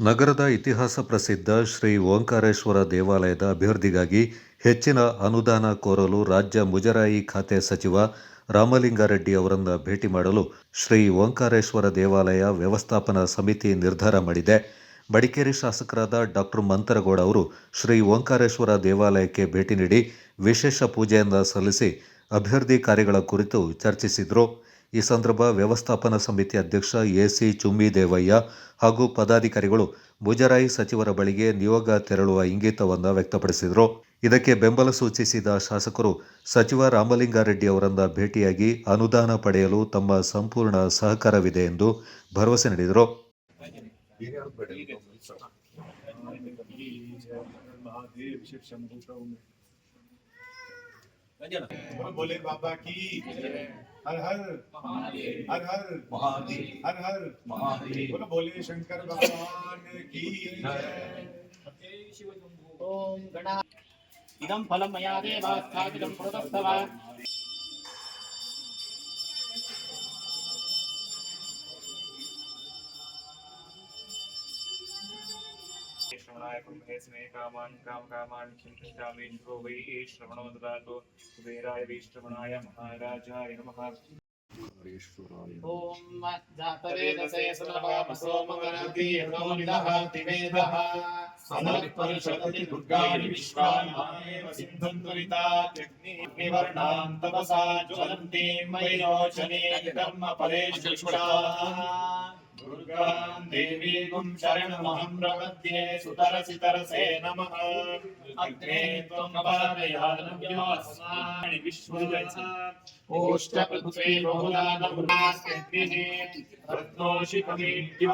ನಗರದ ಇತಿಹಾಸ ಪ್ರಸಿದ್ಧ ಶ್ರೀ ಓಂಕಾರೇಶ್ವರ ದೇವಾಲಯದ ಅಭಿವೃದ್ಧಿಗಾಗಿ ಹೆಚ್ಚಿನ ಅನುದಾನ ಕೋರಲು ರಾಜ್ಯ ಮುಜರಾಯಿ ಖಾತೆ ಸಚಿವ ರಾಮಲಿಂಗಾರೆಡ್ಡಿ ಅವರನ್ನು ಭೇಟಿ ಮಾಡಲು ಶ್ರೀ ಓಂಕಾರೇಶ್ವರ ದೇವಾಲಯ ವ್ಯವಸ್ಥಾಪನಾ ಸಮಿತಿ ನಿರ್ಧಾರ ಮಾಡಿದೆ. ಮಡಿಕೇರಿ ಶಾಸಕರಾದ ಡಾಕ್ಟರ್ ಮಂತರಗೌಡ ಅವರು ಶ್ರೀ ಓಂಕಾರೇಶ್ವರ ದೇವಾಲಯಕ್ಕೆ ಭೇಟಿ ನೀಡಿ ವಿಶೇಷ ಪೂಜೆಯನ್ನು ಸಲ್ಲಿಸಿ ಅಭಿವೃದ್ಧಿ ಕಾರ್ಯಗಳ ಕುರಿತು ಚರ್ಚಿಸಿದರು. ಈ ಸಂದರ್ಭ ವ್ಯವಸ್ಥಾಪನಾ ಸಮಿತಿ ಅಧ್ಯಕ್ಷ ಎಸಿ ಚುಮ್ಮಿದೇವಯ್ಯ ಹಾಗೂ ಪದಾಧಿಕಾರಿಗಳು ಮುಜರಾಯಿ ಸಚಿವರ ಬಳಿಗೆ ನಿಯೋಗ ತೆರಳುವ ಇಂಗಿತವನ್ನು ವ್ಯಕ್ತಪಡಿಸಿದರು. ಇದಕ್ಕೆ ಬೆಂಬಲ ಸೂಚಿಸಿದ ಶಾಸಕರು ಸಚಿವ ರಾಮಲಿಂಗಾರೆಡ್ಡಿ ಅವರನ್ನು ಭೇಟಿಯಾಗಿ ಅನುದಾನ ಪಡೆಯಲು ತಮ್ಮ ಸಂಪೂರ್ಣ ಸಹಕಾರವಿದೆ ಎಂದು ಭರವಸೆ ನೀಡಿದರು. बोले बाबा की हर हर हर हर महादेव हर हर महादेव बोले शंकर भगवान की ओम गणा इदं फलं मया देवास्थापितं पुरतस्तव श्रवणाय कुम्भेस्मे कामान् कामान् क्षिप्तामि जो वै श्रवणो ददातु कुबेराय वै श्रवणाय महाराजाय नमः। ओम जातवेदसे सुनवामसो मगनति यतोनिदः तिवेदः सनत्परिषदति दुर्गाणि विश्वामानेव सिन्धुं त्वरिताग्निवर्णां तपसा ज्वलन्तीं वैरोचने कर्म फलेष्विष्टाः दुर्गां देवीं शरणमहं प्रपद्ये सुतरसितरसे नमः। अग्ने त्वं पादयानव्योऽस्मानि विश्वस्य ओष्ठपृथ्वी बहुलानमुनास्यग्निः रत्नोषिकमेड्यो